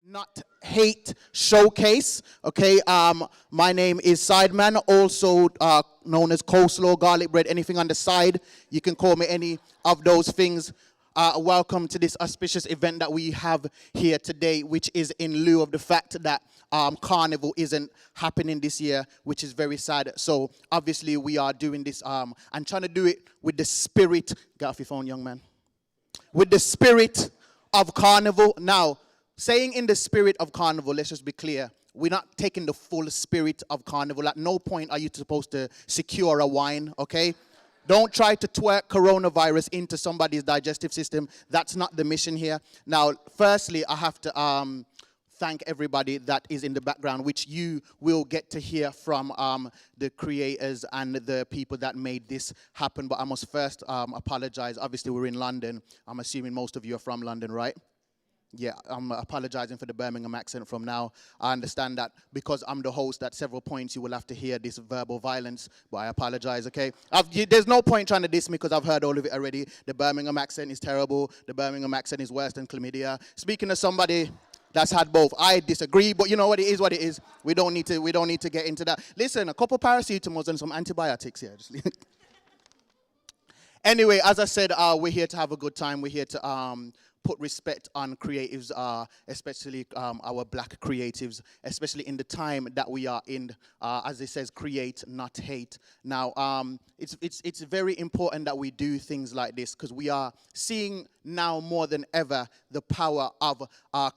Not Hate Showcase. Okay, my name is Sideman, also known as coleslaw, garlic bread, anything on the side. You can call me any of those things. Welcome to this auspicious event that we have here today, which is in lieu of the fact that Carnival isn't happening this year, which is very sad. So obviously we are doing this and trying to do it with the spirit. Get off your phone, young man. With the spirit of Carnival. Now, saying in the spirit of Carnival, let's just be clear. We're not taking the full spirit of Carnival. At no point are you supposed to secure a wine, okay? Don't try to twerk coronavirus into somebody's digestive system. That's not the mission here. Now, firstly, I have to thank everybody that is in the background, which you will get to hear from the creators and the people that made this happen. But I must first apologize. Obviously, we're in London. I'm assuming most of you are from London, right? Yeah, I'm apologizing for the Birmingham accent from now. I understand that because I'm the host, at several points you will have to hear this verbal violence, but I apologize, okay? There's no point trying to diss me because I've heard all of it already. The Birmingham accent is terrible. The Birmingham accent is worse than chlamydia. Speaking of somebody that's had both, I disagree, but you know what, it is what it is. We don't need to get into that. Listen, a couple paracetamols and some antibiotics here. Anyway, as I said, we're here to have a good time. We're here to put respect on creatives, especially our black creatives, especially in the time that we are in. As it says, create, not hate. Now, it's very important that we do things like this because we are seeing now more than ever the power of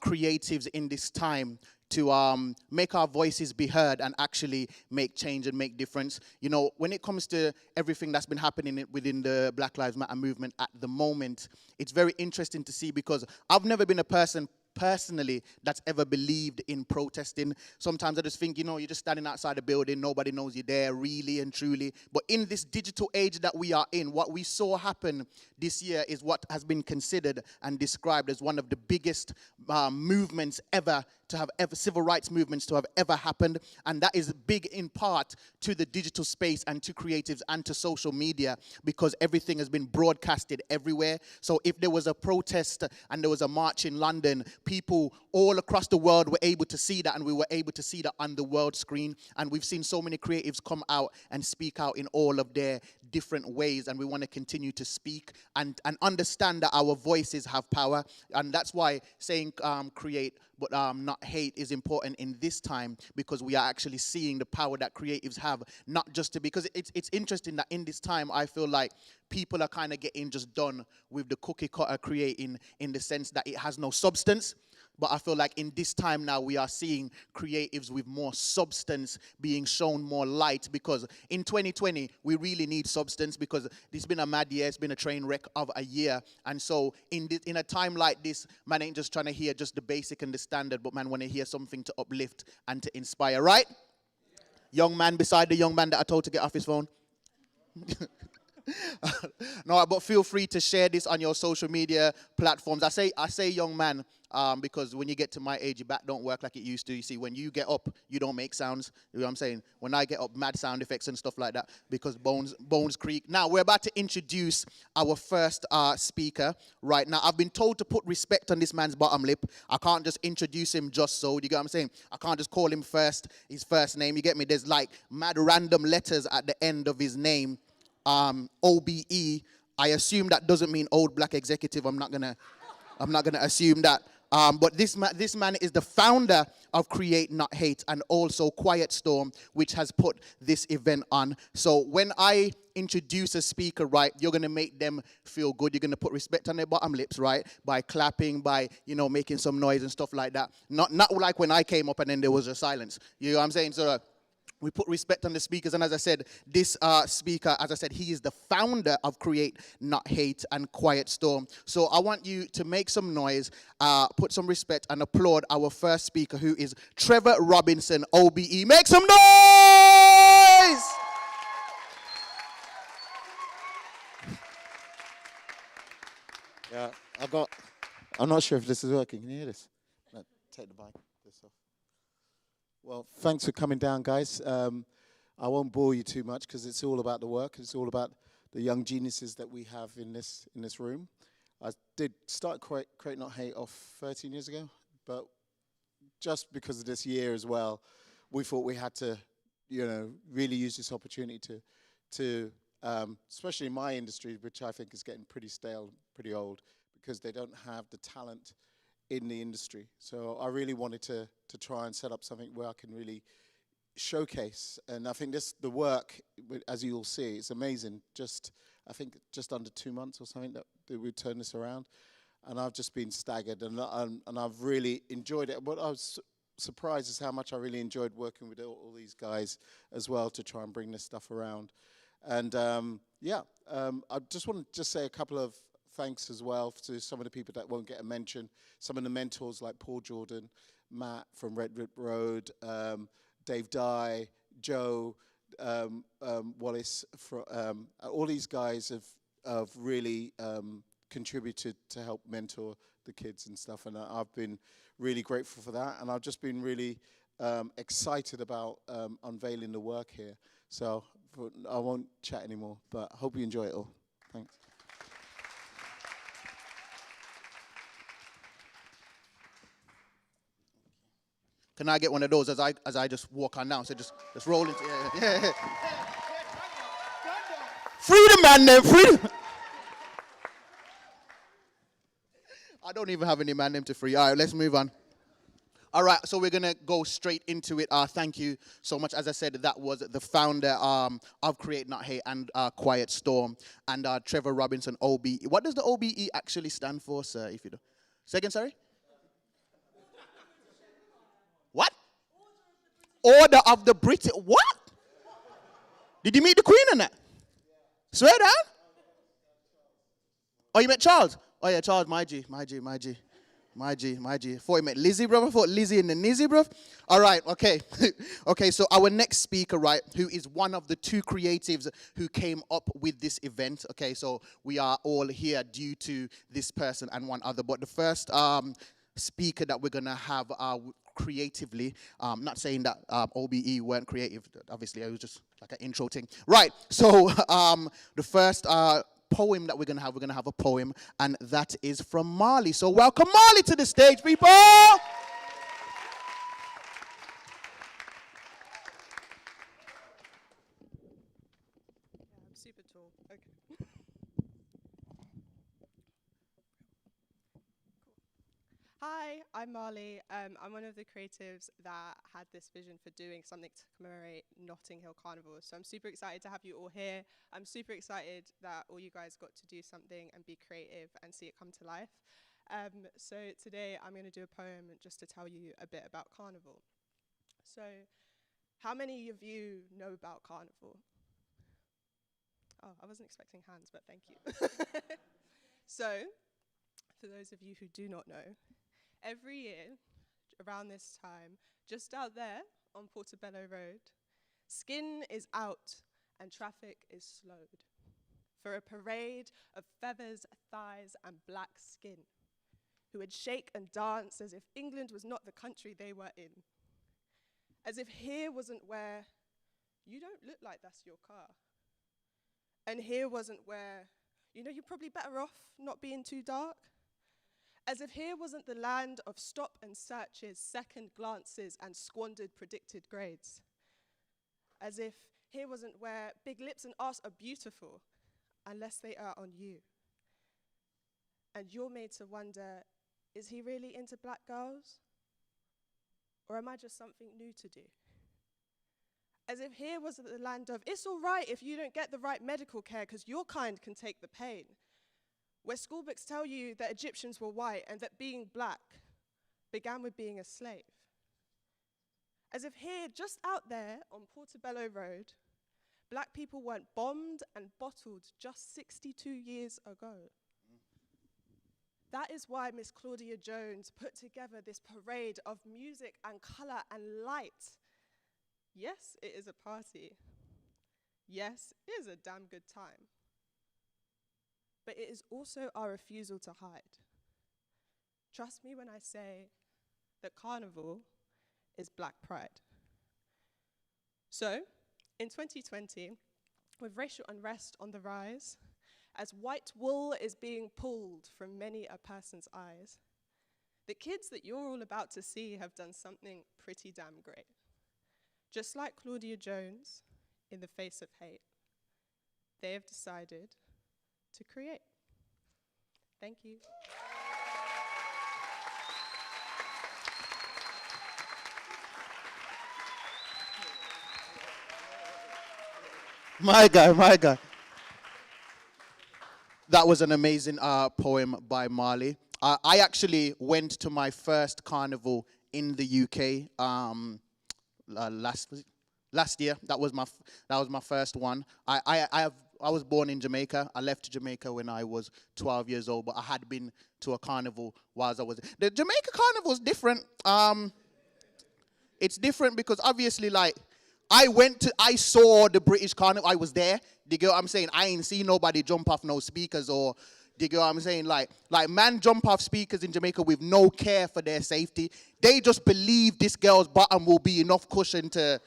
creatives in this time to make our voices be heard and actually make change and make difference. You know, when it comes to everything that's been happening within the Black Lives Matter movement at the moment, it's very interesting to see because I've never been a person personally that's ever believed in protesting. Sometimes I just think, you know, you're just standing outside a building, nobody knows you're there really and truly. But in this digital age that we are in, what we saw happen this year is what has been considered and described as one of the biggest movements ever to have ever, civil rights movements to have ever happened. And that is big in part to the digital space and to creatives and to social media because everything has been broadcasted everywhere. So if there was a protest and there was a march in London, people all across the world were able to see that, and we were able to see that on the world screen. And we've seen so many creatives come out and speak out in all of their different ways, and we want to continue to speak and understand that our voices have power. And that's why saying create but not hate is important in this time because we are actually seeing the power that creatives have, not just to, because it's interesting that in this time I feel like people are kind of getting just done with the cookie cutter creating in the sense that it has no substance. But I feel like in this time now we are seeing creatives with more substance being shown more light because in 2020 we really need substance because it's been a mad year, it's been a train wreck of a year. And so in a time like this, man ain't just trying to hear just the basic and the standard, but man want to hear something to uplift and to inspire, right? Yeah. Young man beside the young man that I told to get off his phone. No, but feel free to share this on your social media platforms. I say young man because when you get to my age, your back don't work like it used to. You see, when you get up, you don't make sounds. You know what I'm saying? When I get up, mad sound effects and stuff like that because bones creak. Now, we're about to introduce our first speaker right now. I've been told to put respect on this man's bottom lip. I can't just introduce him just so. You get what I'm saying? I can't just call him his first name. You get me? There's like mad random letters at the end of his name. OBE. I assume that doesn't mean old black executive. I'm not gonna assume that. But this man is the founder of Create Not Hate and also Quiet Storm, which has put this event on. So when I introduce a speaker, right, you're gonna make them feel good. You're gonna put respect on their bottom lips, right, by clapping, by making some noise and stuff like that. Not like when I came up and then there was a silence. You know what I'm saying? So. We put respect on the speakers, and as I said, this speaker, as I said, he is the founder of Create Not Hate and Quiet Storm. So I want you to make some noise, put some respect, and applaud our first speaker, who is Trevor Robinson, OBE. Make some noise! Yeah, I'm not sure if this is working. Can you hear this? No, take the mic. This off. Well, thanks for coming down, guys. I won't bore you too much because it's all about the work. It's all about the young geniuses that we have in this room. I did start Create Not Hate off 13 years ago, but just because of this year as well, we thought we had to, really use this opportunity to especially in my industry, which I think is getting pretty stale, pretty old, because they don't have the talent in the industry. So I really wanted to try and set up something where I can really showcase. And I think the work, as you'll see, it's amazing. I think just under 2 months or something that we turned this around. And I've just been staggered, and I've really enjoyed it. What I was surprised is how much I really enjoyed working with all these guys as well to try and bring this stuff around. And I just want to say a couple of thanks as well to some of the people that won't get a mention. Some of the mentors like Paul Jordan, Matt from Red Rip Road, Dave Dye, Joe Wallace. All these guys have really contributed to help mentor the kids and stuff, and I've been really grateful for that, and I've just been really excited about unveiling the work here. So I won't chat anymore, but I hope you enjoy it all. Thanks. Can I get one of those as I just walk on down? So just roll into yeah. Freedom, man, name freedom. I don't even have any man name to free. All right, let's move on. All right, so we're gonna go straight into it. Thank you so much. As I said, that was the founder of Create Not Hate and Quiet Storm, and Trevor Robinson, OBE. What does the OBE actually stand for, sir? If you do, second, sorry. What? Order of the British. What? Did you meet the Queen in that? Swear down? Oh, you met Charles? Oh yeah, Charles, my G. Thought you met Lizzie, bro. I thought Lizzie and the Nizzy, bro. All right, okay. Okay, so our next speaker, right, who is one of the two creatives who came up with this event. Okay, so we are all here due to this person and one other. But the first speaker that we're going to have creatively, not saying that OBE weren't creative. Obviously, it was just like an intro thing. Right, so the first poem that we're going to have a poem, and that is from Marley. So welcome Marley to the stage, people! I'm super tall. Okay. Hi, I'm Marley. I'm one of the creatives that had this vision for doing something to commemorate Notting Hill Carnival. So I'm super excited to have you all here. I'm super excited that all you guys got to do something and be creative and see it come to life. So today I'm going to do a poem just to tell you a bit about Carnival. So how many of you know about Carnival? Oh, I wasn't expecting hands, but thank you. So, for those of you who do not know, every year, around this time, just out there on Portobello Road, skin is out and traffic is slowed for a parade of feathers, thighs, and black skin who would shake and dance as if England was not the country they were in. As if here wasn't where you don't look like that's your car. And here wasn't where, you're probably better off not being too dark. As if here wasn't the land of stop and searches, second glances, and squandered predicted grades. As if here wasn't where big lips and arse are beautiful, unless they are on you. And you're made to wonder, is he really into black girls? Or am I just something new to do? As if here wasn't the land of, it's all right if you don't get the right medical care because your kind can take the pain. Where school books tell you that Egyptians were white and that being black began with being a slave. As if here, just out there on Portobello Road, black people weren't bombed and bottled just 62 years ago. That is why Miss Claudia Jones put together this parade of music and colour and light. Yes, it is a party. Yes, it is a damn good time. But it is also our refusal to hide. Trust me when I say that Carnival is Black Pride. So, in 2020, with racial unrest on the rise, as white wool is being pulled from many a person's eyes, the kids that you're all about to see have done something pretty damn great. Just like Claudia Jones, in the face of hate, they have decided to create. Thank you. My guy, my guy. That was an amazing poem by Marley. I actually went to my first carnival in the UK last year. That was my first one. I was born in Jamaica. I left Jamaica when I was 12 years old, but I had been to a carnival whilst I was. The Jamaica carnival is different. It's different because obviously, like, I saw the British carnival. I was there. Do you get what I'm saying? I ain't seen nobody jump off no speakers or, do you get what I'm saying? Like man jump off speakers in Jamaica with no care for their safety. They just believe this girl's bottom will be enough cushion to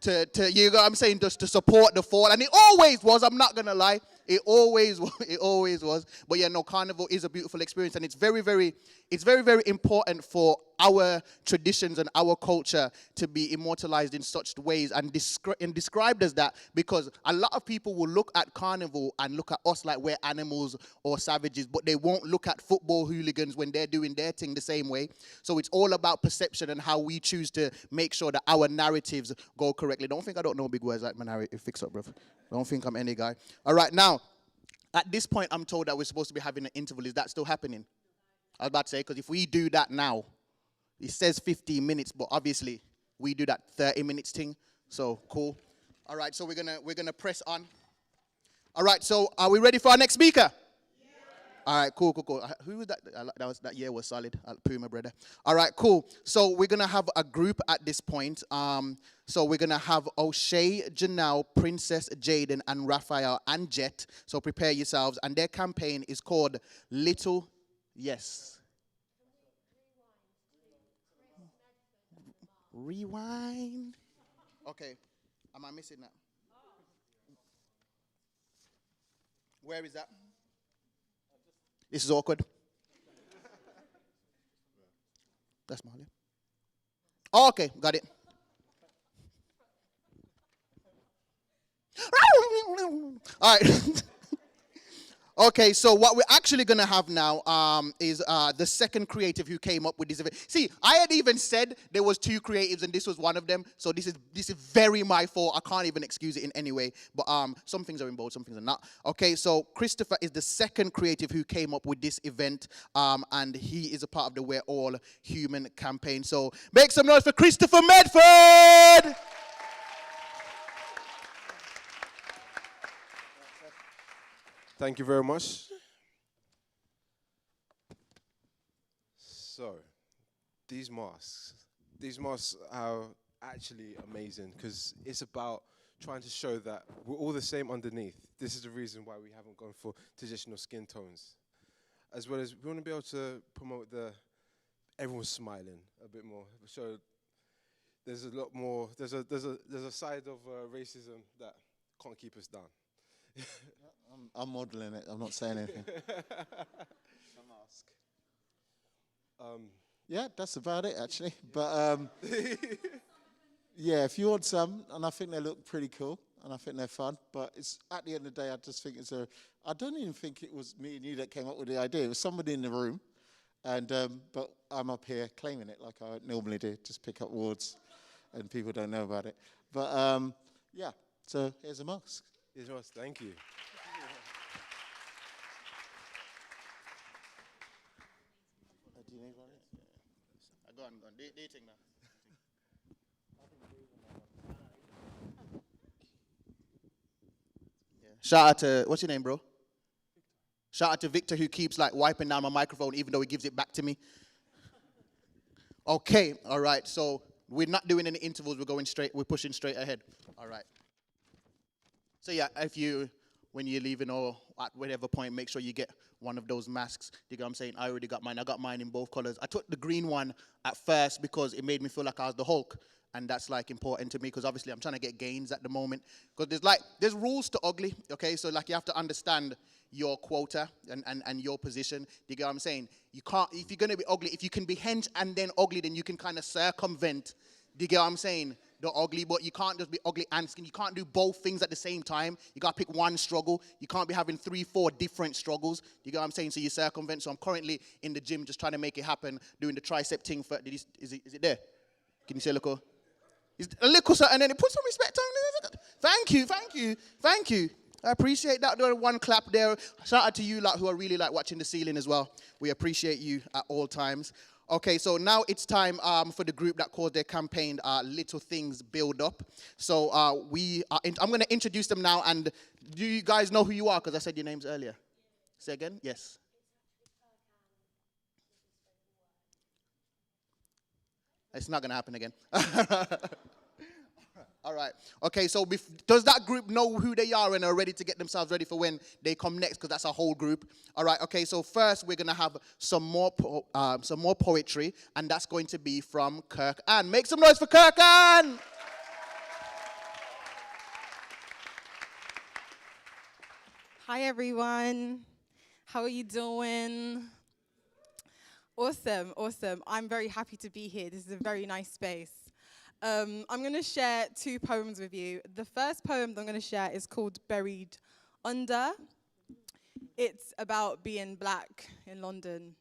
you know what I'm saying, just to support the fall. And it always was, I'm not gonna lie. It always was. But yeah, no, carnival is a beautiful experience, and it's very, very important for our traditions and our culture to be immortalized in such ways and described as that, because a lot of people will look at carnival and look at us like we're animals or savages, but they won't look at football hooligans when they're doing their thing the same way. So it's all about perception and how we choose to make sure that our narratives go correctly. Don't think I don't know big words like my narrative. Fix up, bro. Don't think I'm any guy. All right, now, at this point, I'm told that we're supposed to be having an interval. Is that still happening? I was about to say, because if we do that now, it says 15 minutes, but obviously we do that 30 minutes thing. So cool. All right, so we're gonna press on. All right, so are we ready for our next speaker? All right, cool. Who was that? That year was solid. Puma, brother. All right, cool. So we're going to have a group at this point. So we're going to have O'Shea, Janelle, Princess, Jaden, and Raphael, and Jet. So prepare yourselves. And their campaign is called Little Yes. Rewind. Okay. Am I missing that? Where is that? This is awkward. That's Marley. Oh, okay, got it. All right. Okay, so what we're actually going to have now is the second creative who came up with this event. See, I had even said there was two creatives and this was one of them. So this is very my fault. I can't even excuse it in any way. But some things are in bold, some things are not. Okay, so Christopher is the second creative who came up with this event. And he is a part of the We're All Human campaign. So make some noise for Christopher Medford! Thank you very much. So, these masks are actually amazing because it's about trying to show that we're all the same underneath. This is the reason why we haven't gone for traditional skin tones. As well as we want to be able to promote everyone's smiling a bit more. So there's a lot more, there's a side of racism that can't keep us down. I'm modeling it. I'm not saying anything. Yeah, that's about it, actually. But, yeah, if you want some, and I think they look pretty cool, and I think they're fun, but it's at the end of the day, I just think I don't even think it was me and you that came up with the idea. It was somebody in the room, and but I'm up here claiming it like I normally do, just pick up awards, and people don't know about it. But, yeah, so here's a mask. Here's yours. Thank you. Do you need one? Go on. Do you think now? Yeah. Shout out to, what's your name, bro? Shout out to Victor, who keeps like wiping down my microphone even though he gives it back to me. Okay, all right. So we're not doing any intervals. We're pushing straight ahead. All right. So yeah, if you when you're leaving or at whatever point, make sure you get one of those masks. You get what I'm saying? I already got mine. I got mine in both colors. I took the green one at first because it made me feel like I was the Hulk. And that's like important to me because obviously I'm trying to get gains at the moment. Because there's rules to ugly, okay? So like you have to understand your quota and your position. You get what I'm saying? You can't, if you're going to be ugly, if you can be hench and then ugly, then you can kind of circumvent, do you get what I'm saying? The ugly, but you can't just be ugly and skin. You can't do both things at the same time. You got to pick one struggle. You can't be having 3, 4 different struggles. Do you get what I'm saying? So you circumvent. So I'm currently in the gym just trying to make it happen, doing the tricep thing. Is it there? Can you say, look? A little something, and then it put some respect on it. Thank you. I appreciate that. One clap there. Shout out to you who are really watching the ceiling as well. We appreciate you at all times. Okay, so now it's time for the group that called their campaign Little Things Build Up. So I'm going to introduce them now, and do you guys know who you are? Because I said your names earlier. Say again? Yes. It's not going to happen again. All right. Okay, so does that group know who they are and are ready to get themselves ready for when they come next? Because that's a whole group. All right. Okay, so first we're going to have some more poetry, and that's going to be from Kirk Ann. Make some noise for Kirk Ann! Hi, everyone. How are you doing? Awesome. I'm very happy to be here. This is a very nice space. I'm going to share 2 poems with you. The first poem that I'm going to share is called Buried Under. It's about being black in London.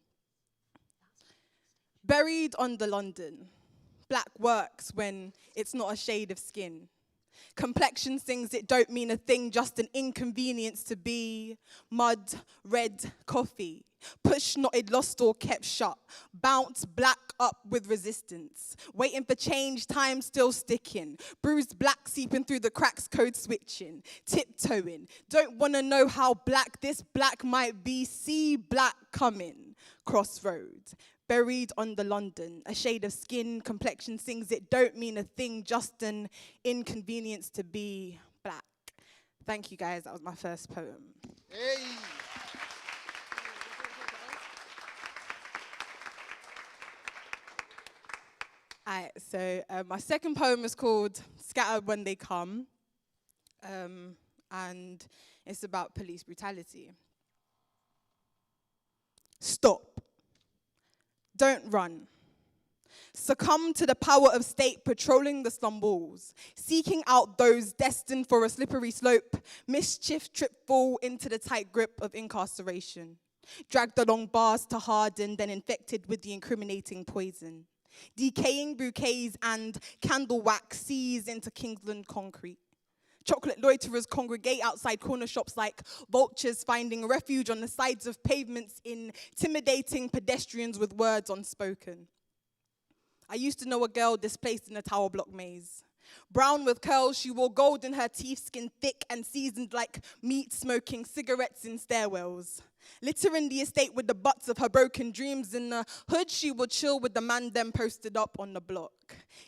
Buried under London. Black works when it's not a shade of skin. Complexion sings it don't mean a thing, just an inconvenience to be. Mud, red coffee. Push knotted, lost or kept shut. Bounce black up with resistance. Waiting for change, time still sticking. Bruised black seeping through the cracks, code switching. Tiptoeing. Don't want to know how black this black might be. See black coming. Crossroads. Buried under London, a shade of skin, complexion sings it don't mean a thing, just an inconvenience to be black. Thank you guys, that was my first poem. Hey! Alright, so my second poem is called Scattered When They Come, and it's about police brutality. Stop. Don't run. Succumb to the power of state patrolling the slum walls, seeking out those destined for a slippery slope, mischief trip fall into the tight grip of incarceration, dragged along bars to harden, then infected with the incriminating poison. Decaying bouquets and candle wax seize into Kingsland concrete. Chocolate loiterers congregate outside corner shops like vultures finding refuge on the sides of pavements, intimidating pedestrians with words unspoken. I used to know a girl displaced in a tower block maze. Brown with curls, she wore gold in her teeth, skin thick and seasoned like meat, smoking cigarettes in stairwells. Littering the estate with the butts of her broken dreams. In the hood, she would chill with the man them posted up on the block.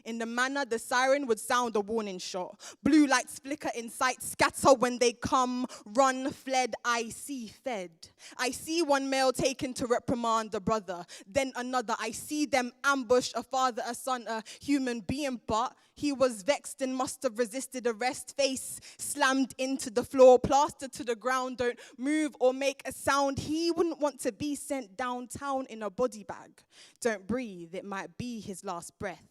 In the manner, the siren would sound a warning shot. Blue lights flicker in sight, scatter when they come. Run, fled, I see, fed. I see one male taken to reprimand a brother. Then another, I see them ambush a father, a son, a human being. But he was vexed and must have resisted arrest. Face slammed into the floor, plastered to the ground. Don't move or make a sound. He wouldn't want to be sent downtown in a body bag. Don't breathe, it might be his last breath.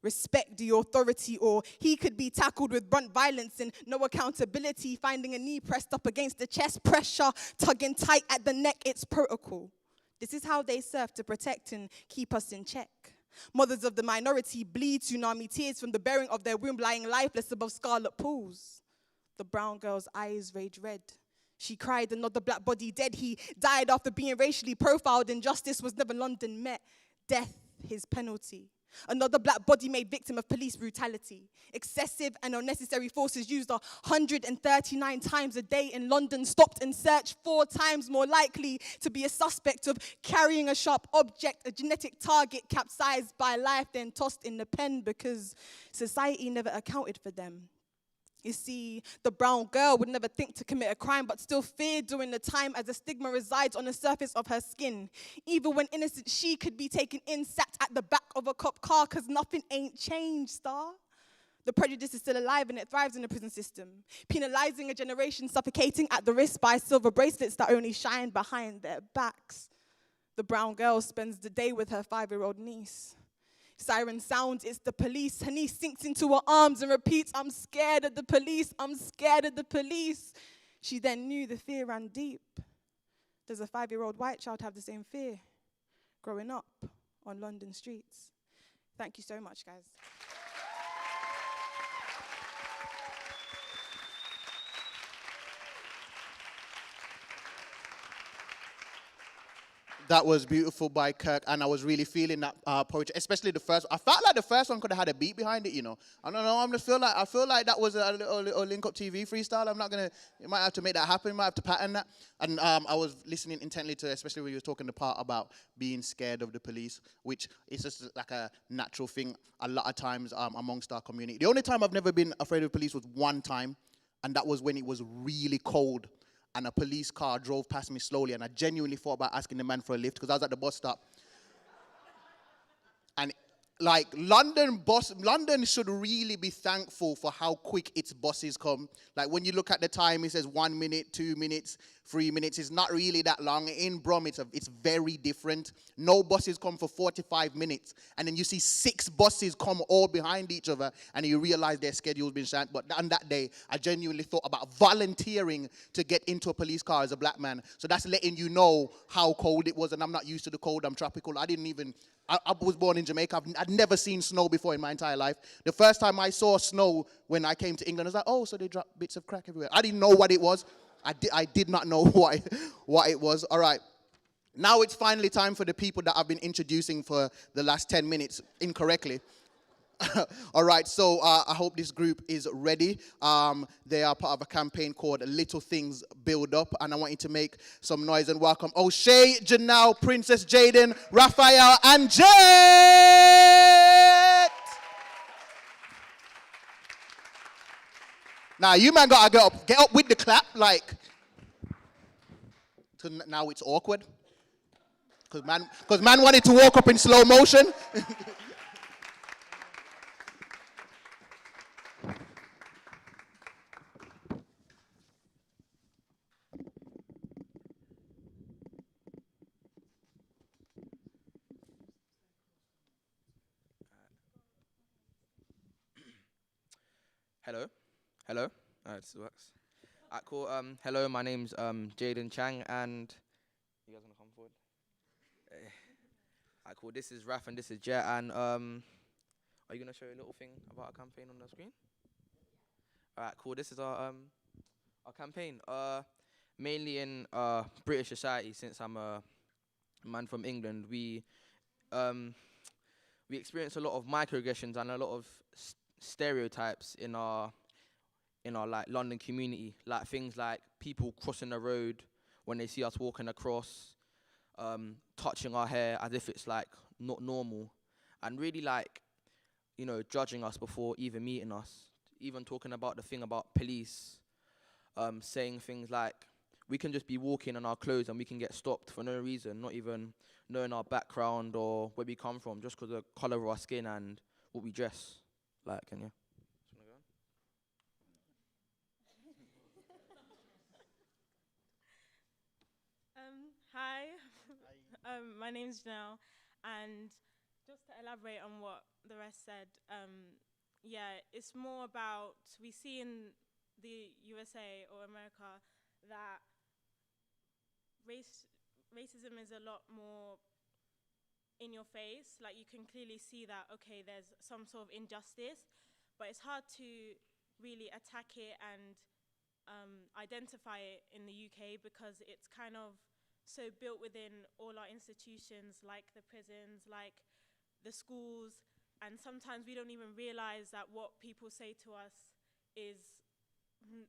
Respect the authority, or he could be tackled with blunt violence and no accountability. Finding a knee pressed up against the chest, pressure tugging tight at the neck, it's protocol. This is how they serve to protect and keep us in check. Mothers of the minority bleed tsunami tears from the bearing of their womb, lying lifeless above scarlet pools. The brown girl's eyes rage red. She cried, another black body dead. He died after being racially profiled. Injustice was never London met. Death, his penalty. Another black body made victim of police brutality. Excessive and unnecessary forces used 139 times a day in London. Stopped and searched 4 times more likely to be a suspect of carrying a sharp object, a genetic target capsized by life, then tossed in the pen because society never accounted for them. You see, the brown girl would never think to commit a crime, but still fear doing the time as the stigma resides on the surface of her skin. Even when innocent, she could be taken in, sat at the back of a cop car, because nothing ain't changed, star. The prejudice is still alive and it thrives in the prison system, penalizing a generation suffocating at the wrist by silver bracelets that only shine behind their backs. The brown girl spends the day with her 5-year-old niece. Siren sounds, it's the police. Her niece sinks into her arms and repeats, I'm scared of the police, I'm scared of the police. She then knew the fear ran deep. Does a 5-year-old white child have the same fear growing up on London streets? Thank you so much, guys. That was beautiful by Kirk, and I was really feeling that poetry, especially the first. I felt like the first one could have had a beat behind it, you know. I don't know. I feel like that was a little Link Up TV freestyle. I'm not gonna. You might have to make that happen. You might have to pattern that. And I was listening intently to, especially when you were talking the part about being scared of the police, which is just like a natural thing a lot of times amongst our community. The only time I've never been afraid of the police was one time, and that was when it was really cold. And a police car drove past me slowly, and I genuinely thought about asking the man for a lift because I was at the bus stop. And like London should really be thankful for how quick its buses come. Like when you look at the time, it says 1 minute, 2 minutes, 3 minutes. It's not really that long. In Brum, it's very different. No buses come for 45 minutes. And then you see 6 buses come all behind each other, and you realize their schedule's been shot. But on that day, I genuinely thought about volunteering to get into a police car as a black man. So that's letting you know how cold it was, and I'm not used to the cold. I'm tropical. I was born in Jamaica. I'd never seen snow before in my entire life. The first time I saw snow when I came to England, I was like, oh, so they drop bits of crack everywhere. I didn't know what it was. I did not know what it was. All right. Now it's finally time for the people that I've been introducing for the last 10 minutes incorrectly. All right, so I hope this group is ready. They are part of a campaign called Little Things Build Up, and I want you to make some noise and welcome O'Shea, Janelle, Princess Jaden, Raphael, and Jet! Now, you man gotta get up with the clap, like, so now it's awkward. Because man wanted to walk up in slow motion. Hello. Alright, this works. Alright, cool. Hello, my name's Jaden Chang, and you guys wanna come forward? Alright, cool. This is Raf and this is Jet, and are you gonna show a little thing about our campaign on the screen? Alright, cool. This is our campaign. Mainly in British society, since I'm a man from England, we experience a lot of microaggressions and a lot of stereotypes in our like London community, like things like people crossing the road when they see us walking across, touching our hair as if it's like not normal, and really like, you know, judging us before even meeting us, even talking about the thing about police, saying things like we can just be walking in our clothes and we can get stopped for no reason, not even knowing our background or where we come from, just because of the colour of our skin and what we dress like. And yeah. Hi, my name's Janelle, and just to elaborate on what the rest said, yeah, it's more about, we see in the USA or America that racism is a lot more in your face. Like, you can clearly see that, okay, there's some sort of injustice, but it's hard to really attack it and identify it in the UK because it's kind of so built within all our institutions, like the prisons, like the schools, and sometimes we don't even realize that what people say to us is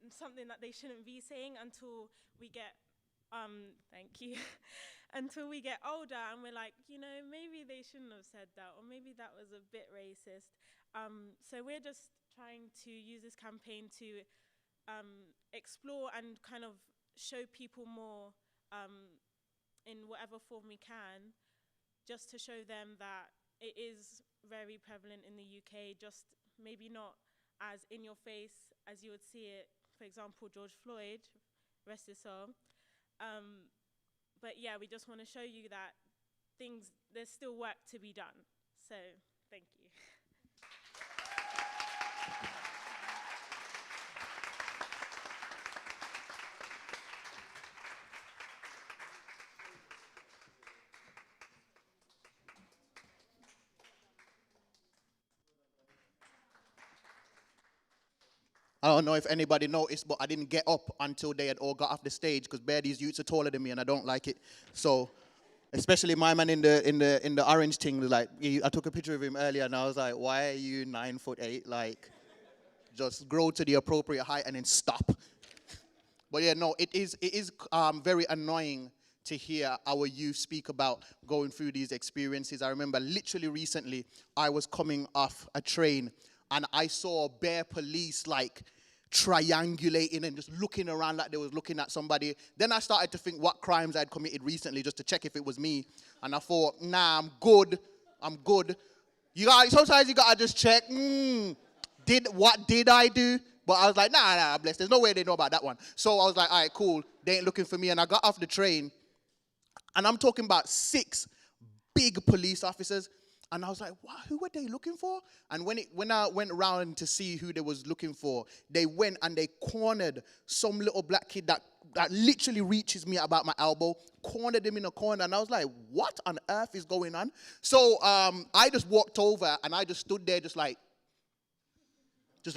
something that they shouldn't be saying until we get, thank you, until we get older and we're like, you know, maybe they shouldn't have said that, or maybe that was a bit racist. So we're just trying to use this campaign to explore and kind of show people more in whatever form we can, just to show them that it is very prevalent in the UK, just maybe not as in your face as you would see it, for example, George Floyd, rest his soul. But yeah, we just want to show you that there's still work to be done. So, thank you. I don't know if anybody noticed, but I didn't get up until they had all got off the stage because these youths are taller than me and I don't like it. So, especially my man in the orange thing, like I took a picture of him earlier and I was like, why are you 9'8"? Like, just grow to the appropriate height and then stop. But yeah, no, it is very annoying to hear our youth speak about going through these experiences. I remember literally recently I was coming off a train and I saw bare police like triangulating and just looking around like they was looking at somebody. Then I started to think what crimes I'd committed recently just to check if it was me. And I thought, nah, I'm good. Sometimes you gotta just check, what did I do? But I was like, nah, bless, there's no way they know about that one. So I was like, all right, cool, they ain't looking for me. And I got off the train, and I'm talking about 6 big police officers. And I was like, what? Who were they looking for? And when I went around to see who they was looking for, they went and they cornered some little black kid that literally reaches me about my elbow, cornered him in a corner. And I was like, what on earth is going on? So I just walked over and I just stood there just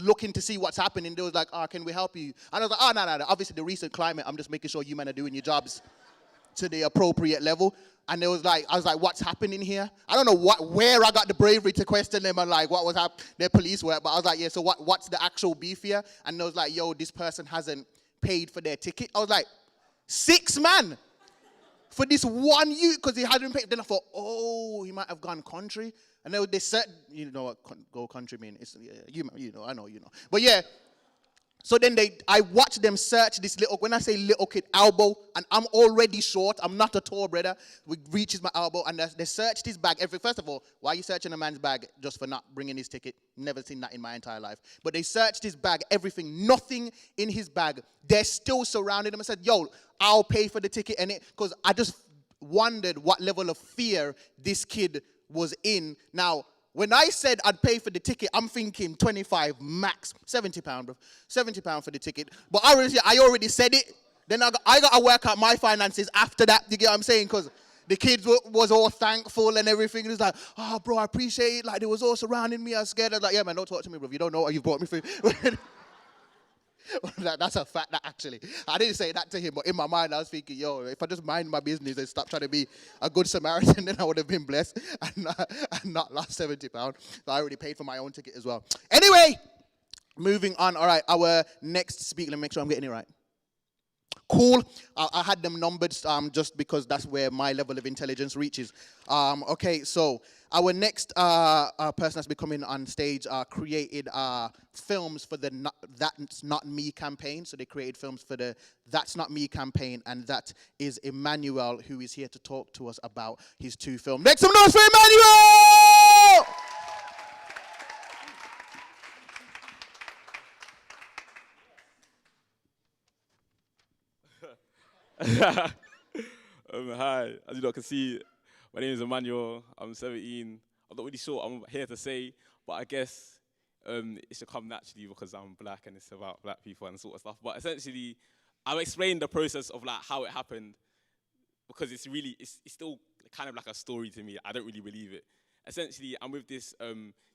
looking to see what's happening. They was like, can we help you? And I was like, no. Obviously, the recent climate, I'm just making sure you men are doing your jobs to the appropriate level. And I was like, what's happening here? I don't know where I got the bravery to question them and like what was their police work. But I was like, yeah, so what's the actual beef here? And they was like, yo, this person hasn't paid for their ticket. I was like, 6 man for this one youth because he hadn't paid. Then I thought, oh, he might have gone country. And they said, you know what go country mean? It's, you know, I know, you know. But yeah. So then I watched them search this when I say little kid, elbow, and I'm already short, I'm not a tall brother, it reaches my elbow, and they searched his bag. First of all, why are you searching a man's bag just for not bringing his ticket? Never seen that in my entire life. But they searched his bag, everything, nothing in his bag. They're still surrounding him and said, yo, I'll pay for the ticket. And because I just wondered what level of fear this kid was in. Now, when I said I'd pay for the ticket, I'm thinking 25 max, £70, bro. £70 for the ticket. But I already said it. Then I got to work out my finances after that. You get what I'm saying? Because the kids was all thankful and everything. It was like, oh, bro, I appreciate it. Like, they was all surrounding me. I was scared. I was like, yeah, man, don't talk to me, bro. You don't know what you've brought me through. That's a fact, that actually. I didn't say that to him, but in my mind, I was thinking, yo, if I just mind my business and stop trying to be a good Samaritan, then I would have been blessed and not lost £70. So I already paid for my own ticket as well. Anyway, moving on. All right, our next speaker, let me make sure I'm getting it right. Cool. I had them numbered just because that's where my level of intelligence reaches. Okay, so our next person that's been coming on stage created films for the That's Not Me campaign. So they created films for the That's Not Me campaign, and that is Emmanuel, who is here to talk to us about his 2 films. Make some noise for Emmanuel! Hi, as you lot can see, my name is Emmanuel. I'm 17. I'm not really sure what I'm here to say, but I guess it should come naturally because I'm black and it's about black people and sort of stuff. But essentially, I'll explain the process of like how it happened because it's still kind of like a story to me. I don't really believe it. Essentially, I'm with this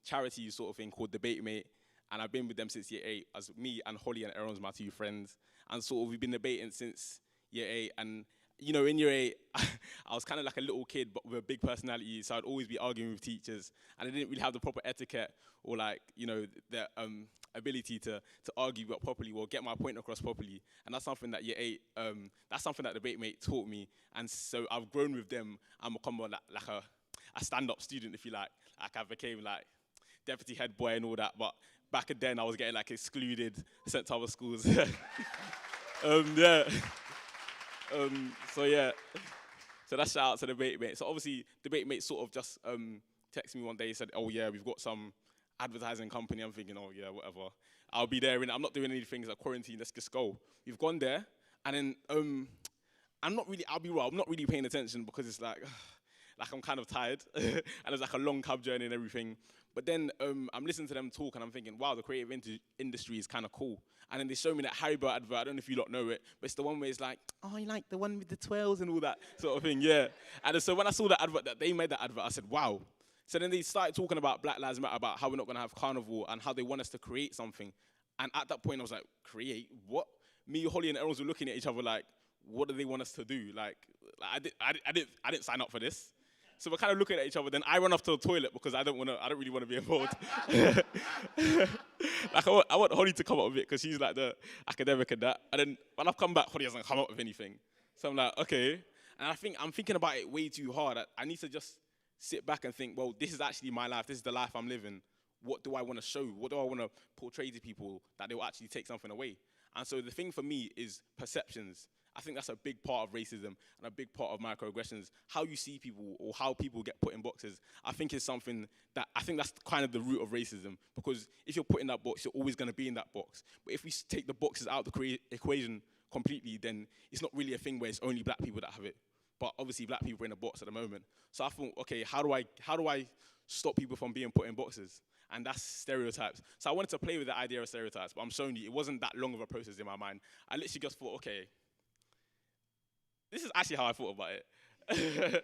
charity sort of thing called Debate Mate, and I've been with them since year 8. As me and Holly and Aaron's my 2 friends, and sort of we've been debating since year 8. And you know, in year 8, I was kind of like a little kid, but with a big personality, so I'd always be arguing with teachers, and I didn't really have the proper etiquette or like, you know, the ability to argue properly or get my point across properly. And that's something that year 8, that's something that Debate Mate taught me. And so I've grown with them. I'm become like a stand-up student, if you like. Like I became like deputy head boy and all that. But back then, I was getting like excluded, sent to other schools. Yeah. So yeah. So that's shout out to Debate Mate. So obviously, Debate Mate sort of just texted me one day, said, "Oh yeah, we've got some advertising company." I'm thinking, "Oh yeah, whatever. I'll be there, and I'm not doing anything. It's like quarantine. Let's just go." We've gone there, and then I'm not really. I'll be real. I'm not really paying attention because it's like I'm kind of tired, and it's like a long cab journey and everything. But then I'm listening to them talk, and I'm thinking, wow, the creative industry is kind of cool. And then they show me that Haribo advert. I don't know if you lot know it, but it's the one where it's like, oh, you like the one with the twirls and all that sort of thing, yeah. And so when I saw that advert, that they made that advert, I said, wow. So then they started talking about Black Lives Matter, about how we're not going to have carnival and how they want us to create something. And at that point, I was like, create what? Me, Holly, and Errol's were looking at each other like, what do they want us to do? Like I didn't sign up for this. So we're kind of looking at each other. Then I run off to the toilet because I don't really want to be involved. Like I want Holly to come up with it because she's like the academic and that. And then when I've come back, Holly hasn't come up with anything. So I'm like, okay. And I'm thinking about it way too hard. I need to just sit back and think, well, this is actually my life. This is the life I'm living. What do I want to show? What do I want to portray to people that they will actually take something away? And so the thing for me is perceptions. I think that's a big part of racism and a big part of microaggressions. How you see people or how people get put in boxes, I think is something that, I think that's kind of the root of racism. Because if you're put in that box, you're always going to be in that box. But if we take the boxes out of the equation completely, then it's not really a thing where it's only black people that have it. But obviously black people are in a box at the moment. So I thought, okay, how do I stop people from being put in boxes? And that's stereotypes. So I wanted to play with the idea of stereotypes, but I'm showing you, it wasn't that long of a process in my mind. I literally just thought, okay, this is actually how I thought about it.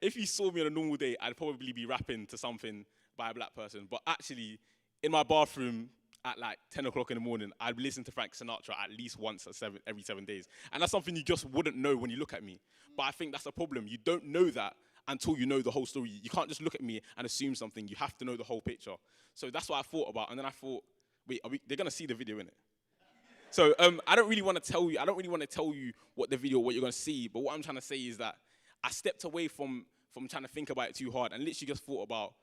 If you saw me on a normal day, I'd probably be rapping to something by a black person. But actually, in my bathroom at like 10 o'clock in the morning, I'd listen to Frank Sinatra at least once every 7 days. And that's something you just wouldn't know when you look at me. But I think that's a problem. You don't know that until you know the whole story. You can't just look at me and assume something. You have to know the whole picture. So that's what I thought about. And then I thought, wait, they're going to see the video, innit? So I don't really want to tell you what the video, what you're going to see. But what I'm trying to say is that I stepped away from trying to think about it too hard and literally just thought about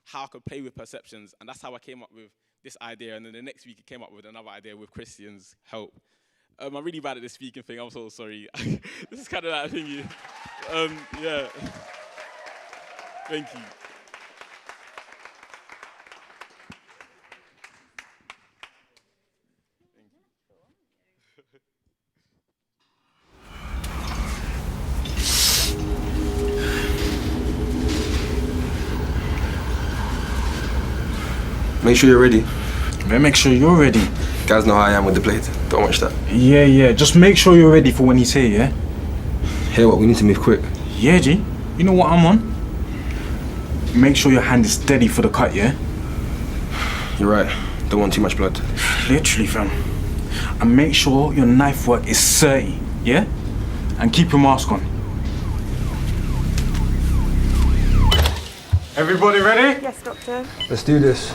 how I could play with perceptions. And that's how I came up with this idea. And then the next week, I came up with another idea with Christian's help. I'm really bad at this speaking thing. I'm so sorry. This is kind of that thingy. Yeah. Thank you. Make sure you're ready. Man, make sure you're ready. Guys know how I am with the plate. Don't watch that. Yeah. Just make sure you're ready for when he's here, yeah? Hear what? We need to move quick. Yeah, G. You know what I'm on? Make sure your hand is steady for the cut, yeah? You're right. Don't want too much blood. Literally, fam. And make sure your knife work is 30, yeah? And keep your mask on. Everybody ready? Yes, doctor. Let's do this.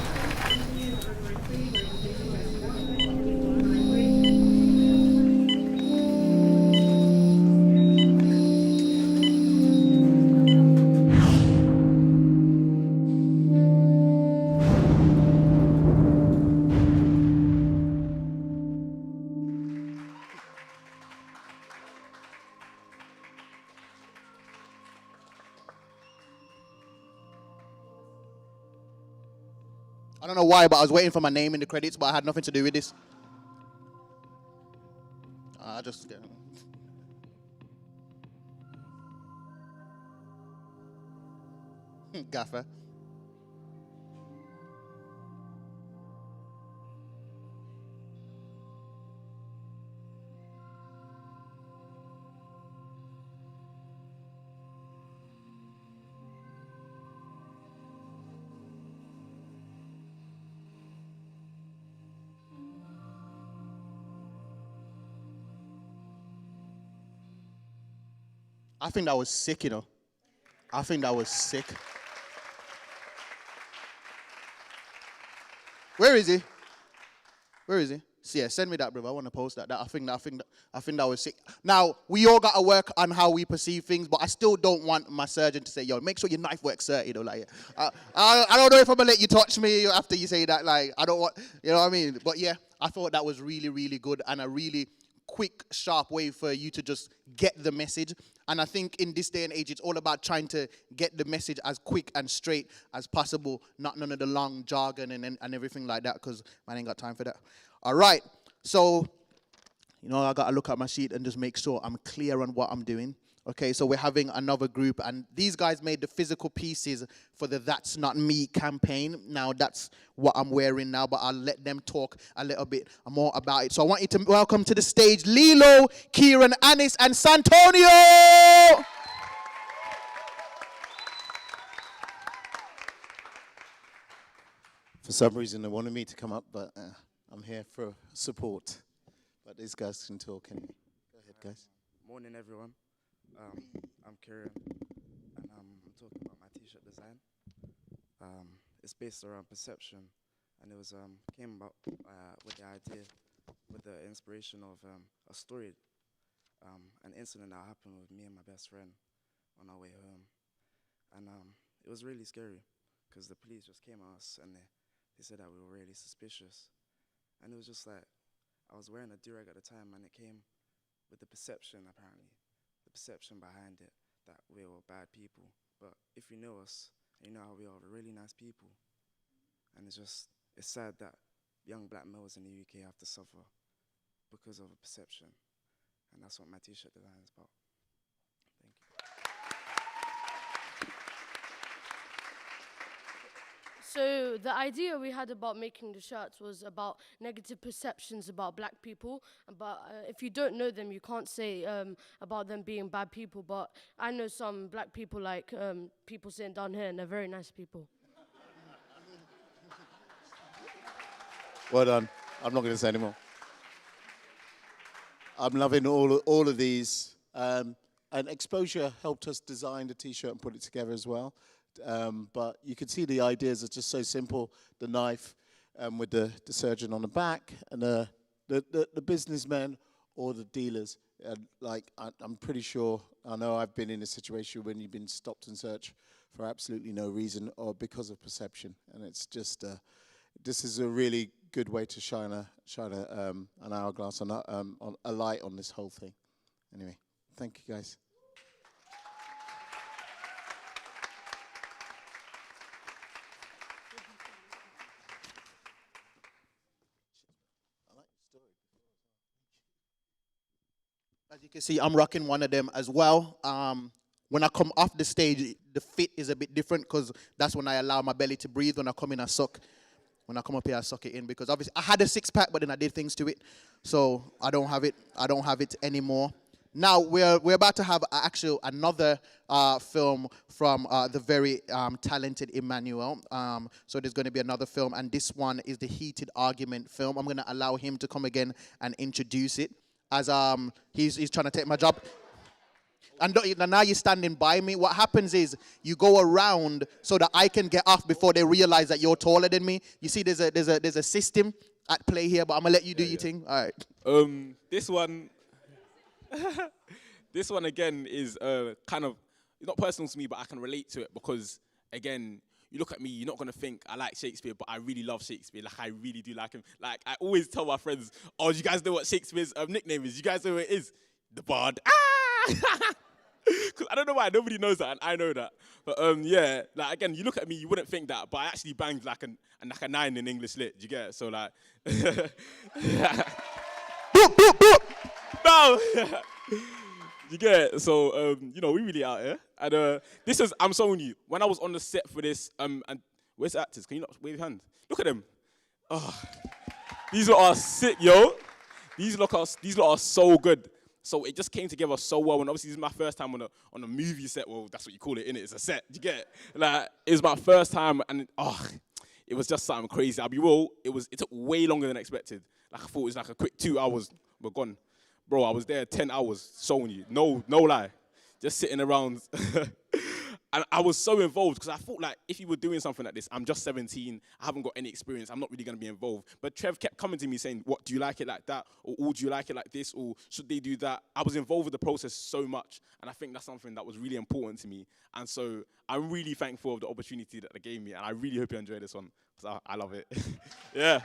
I don't know why, but I was waiting for my name in the credits, but I had nothing to do with this. I just... Gaffer. I think that was sick, you know. I think that was sick. Where is he? Where is he? Yeah, send me that, bro. I want to post that. I think that was sick. Now we all got to work on how we perceive things, but I still don't want my surgeon to say, "Yo, make sure your knife works, sir." You know, like I don't know if I'm gonna let you touch me after you say that. Like I don't want, you know what I mean? But yeah, I thought that was really, really good and a really quick, sharp way for you to just get the message. And I think in this day and age, it's all about trying to get the message as quick and straight as possible, not none of the long jargon and everything like that, because man ain't got time for that. All right, so, you know, I got to look at my sheet and just make sure I'm clear on what I'm doing. Okay, so we're having another group, and these guys made the physical pieces for the That's Not Me campaign. Now, that's what I'm wearing now, but I'll let them talk a little bit more about it. So I want you to welcome to the stage Lilo, Kieran, Anis, and Santonio! For some reason, they wanted me to come up, but I'm here for support. But these guys can talk anyway. Go ahead, guys. Morning, everyone. I'm Kieran, and I'm talking about my t-shirt design. It's based around perception, and it was came about with the idea, with the inspiration of a story, an incident that happened with me and my best friend on our way home, and it was really scary because the police just came at us and they said that we were really suspicious, and it was just like I was wearing a do-rag at the time, and it came with the perception apparently. The perception behind it, that we were bad people. But if you know us, you know how we are, we're really nice people. And it's sad that young black males in the UK have to suffer because of a perception. And that's what my t-shirt design is about. Thank you. So the idea we had about making the shirts was about negative perceptions about black people. But if you don't know them, you can't say about them being bad people. But I know some black people, like people sitting down here, and they're very nice people. Well done. I'm not going to say anymore. I'm loving all of these. And Exposure helped us design the T-shirt and put it together as well. But you can see the ideas are just so simple. The knife with the surgeon on the back, and the businessmen or the dealers. I'm pretty sure, I know I've been in a situation when you've been stopped and searched for absolutely no reason or because of perception. And it's just, this is a really good way to shine an hourglass on a light on this whole thing. Anyway, thank you guys. As you can see, I'm rocking one of them as well. When I come off the stage, the fit is a bit different because that's when I allow my belly to breathe. When I come in, I suck. When I come up here, I suck it in because obviously I had a six-pack, but then I did things to it. So I don't have it. I don't have it anymore. Now we're about to have another film from the very talented Emmanuel. So there's going to be another film, and this one is the Heated Argument film. I'm going to allow him to come again and introduce it, as he's trying to take my job. And now you're standing by me. What happens is you go around so that I can get off before they realize that you're taller than me. You see, there's a system at play here, but I'm gonna let you do your thing. All right. This one, this one again is kind of, it's not personal to me, but I can relate to it because again, you look at me, you're not going to think I like Shakespeare, but I really love Shakespeare. Like, I really do like him. Like, I always tell my friends, oh, you guys know what Shakespeare's nickname is? You guys know what it is? The Bard. Ah! Because I don't know why, nobody knows that, and I know that. But, yeah, like, again, you look at me, you wouldn't think that, but I actually banged like a 9 in English lit. Do you get it? So, like... No! You get it? So, you know, we really out here. And this is, I'm showing you, when I was on the set for this, and where's the actors? Can you not wave your hand? Look at them. Oh, these lot are sick, yo. These lot are so good. So it just came together so well. And obviously, this is my first time on a movie set. Well, that's what you call it, innit? It's a set. Do you get it? Like, it was my first time, and it was just something crazy. I'll be real, it took way longer than expected. Like, I thought it was like a quick 2 hours. We're gone. Bro, I was there 10 hours showing you. No lie. Just sitting around. And I was so involved because I thought like, if you were doing something like this, I'm just 17, I haven't got any experience, I'm not really going to be involved. But Trev kept coming to me saying, what, do you like it like that? Or do you like it like this? Or should they do that? I was involved with the process so much. And I think that's something that was really important to me. And so I'm really thankful of the opportunity that they gave me. And I really hope you enjoy this one because I love it. Yeah.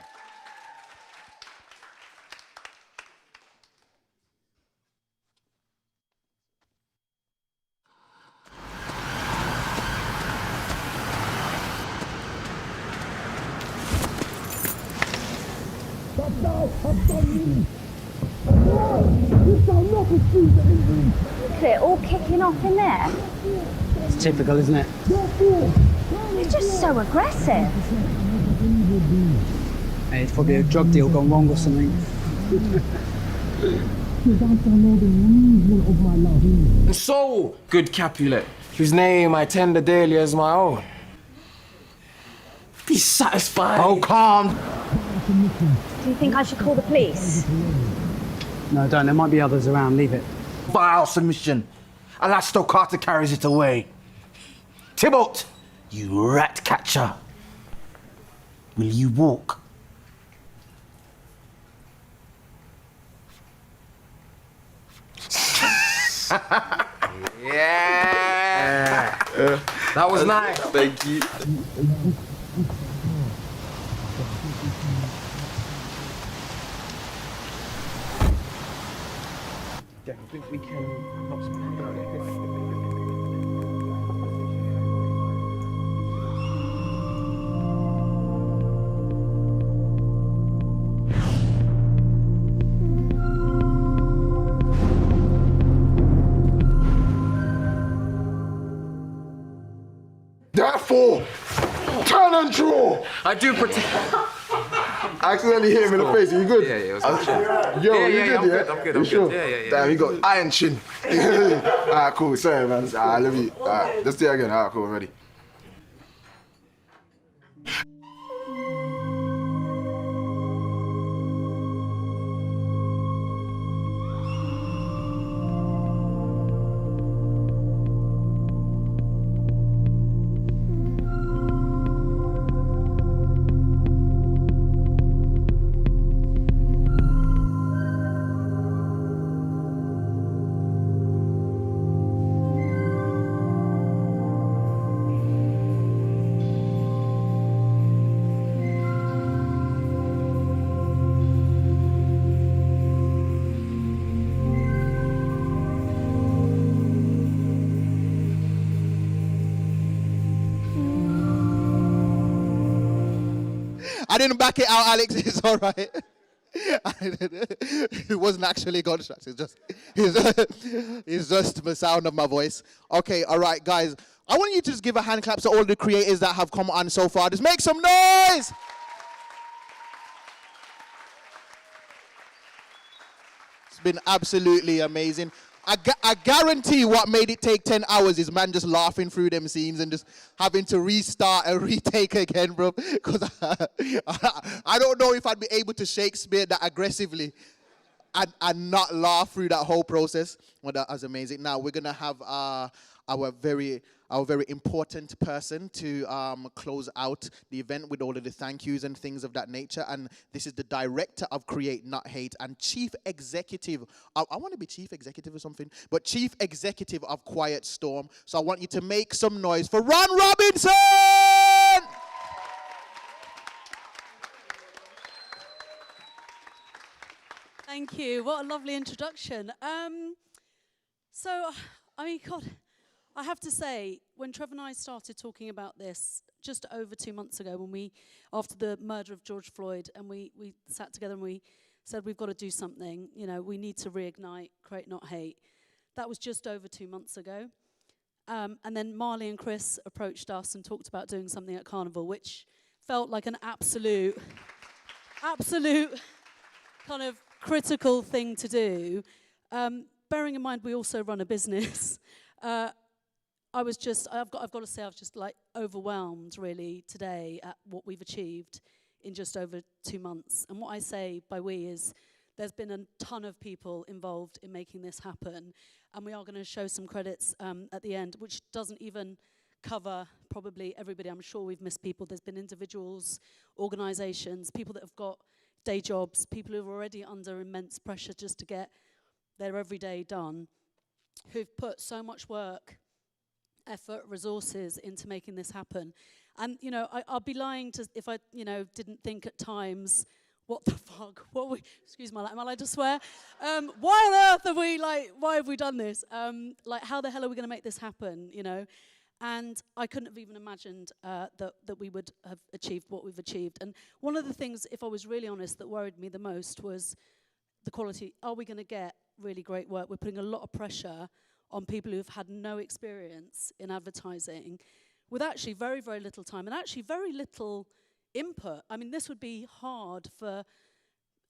Look at it all kicking off in there. It's typical, isn't it? It's just so aggressive. Hey, it's probably a drug deal gone wrong or something. And so, good Capulet, whose name I tender daily as my own. Be satisfied. Oh, calm. Do you think I should call the police? No, don't. There might be others around. Leave it. Vile submission. Alas, Stocata carries it away. Tybalt, you rat catcher. Will you walk? Yeah. That was nice. Thank you. I think we can Therefore, turn and draw. I do protect. I accidentally hit him in the face. Are you good? Yeah, it was good. Yo, Yeah, you yeah, good? I'm good, I'm good, I'm You sure? good. Yeah. Damn, he got iron chin. Alright, cool. Sorry, man. I love you. Alright, let's do it again. Alright, cool. Ready. I didn't back it out, Alex. It's all right. It wasn't actually gunshots. It's just the sound of my voice. Okay, all right, guys. I want you to just give a hand clap to all the creators that have come on so far. Just make some noise. It's been absolutely amazing. I guarantee what made it take 10 hours is man just laughing through them scenes and just having to restart and retake again, bro. Because I don't know if I'd be able to Shakespeare that aggressively and not laugh through that whole process. Well, that was amazing. Now we're going to have our very important person to close out the event with all of the thank yous and things of that nature. And this is the director of Create Not Hate and chief executive. I want to be chief executive or something, but chief executive of Quiet Storm. So I want you to make some noise for Ron Robinson! Thank you. What a lovely introduction. God, I have to say, when Trevor and I started talking about this just over 2 months ago, after the murder of George Floyd, and we sat together and we said we've got to do something. You know, we need to reignite Create Not Hate. That was just over 2 months ago. And then Marley and Chris approached us and talked about doing something at Carnival, which felt like an absolute kind of critical thing to do. Bearing in mind we also run a business, I've got to say, I was just like overwhelmed really today at what we've achieved in just over 2 months. And what I say by we is there's been a ton of people involved in making this happen. And we are going to show some credits at the end, which doesn't even cover probably everybody. I'm sure we've missed people. There's been individuals, organisations, people that have got day jobs, people who are already under immense pressure just to get their everyday done, who've put so much work, effort, resources into making this happen. And, you know, I'll be lying if I, you know, didn't think at times, what the fuck, excuse my language, am I allowed to swear? Why on earth have we, why have we done this? How the hell are we going to make this happen, you know? And I couldn't have even imagined that we would have achieved what we've achieved. And one of the things, if I was really honest, that worried me the most was the quality. Are we going to get really great work? We're putting a lot of pressure on people who've had no experience in advertising with actually very, very little time and actually very little input. I mean, this would be hard for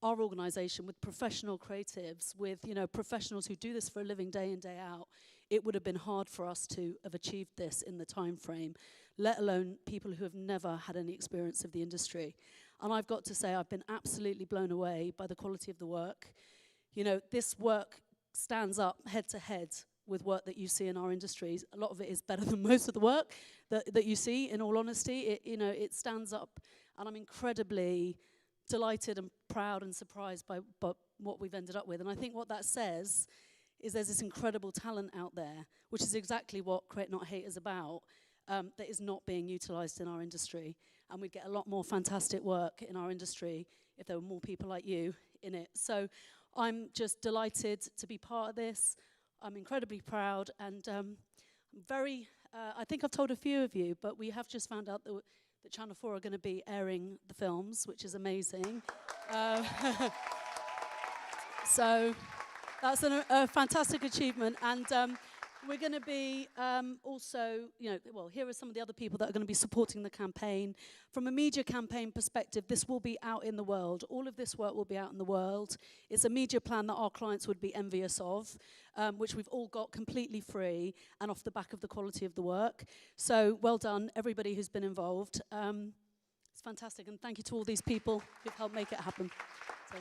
our organisation with professional creatives, with, you know, professionals who do this for a living day in, day out. It would have been hard for us to have achieved this in the time frame, let alone people who have never had any experience of the industry. And I've got to say, I've been absolutely blown away by the quality of the work. You know, this work stands up head to head with work that you see in our industries. A lot of it is better than most of the work that you see, in all honesty. It stands up, and I'm incredibly delighted and proud and surprised by what we've ended up with. And I think what that says is there's this incredible talent out there, which is exactly what Create Not Hate is about, that is not being utilised in our industry. And we'd get a lot more fantastic work in our industry if there were more people like you in it. So I'm just delighted to be part of this. I'm incredibly proud, and I think I've told a few of you, but we have just found out that Channel 4 are going to be airing the films, which is amazing. So that's a fantastic achievement, and we're going to be also, you know, well, here are some of the other people that are going to be supporting the campaign. From a media campaign perspective, this will be out in the world. All of this work will be out in the world. It's a media plan that our clients would be envious of, which we've all got completely free and off the back of the quality of the work. So well done, everybody who's been involved. It's fantastic, and thank you to all these people who've helped make it happen. So.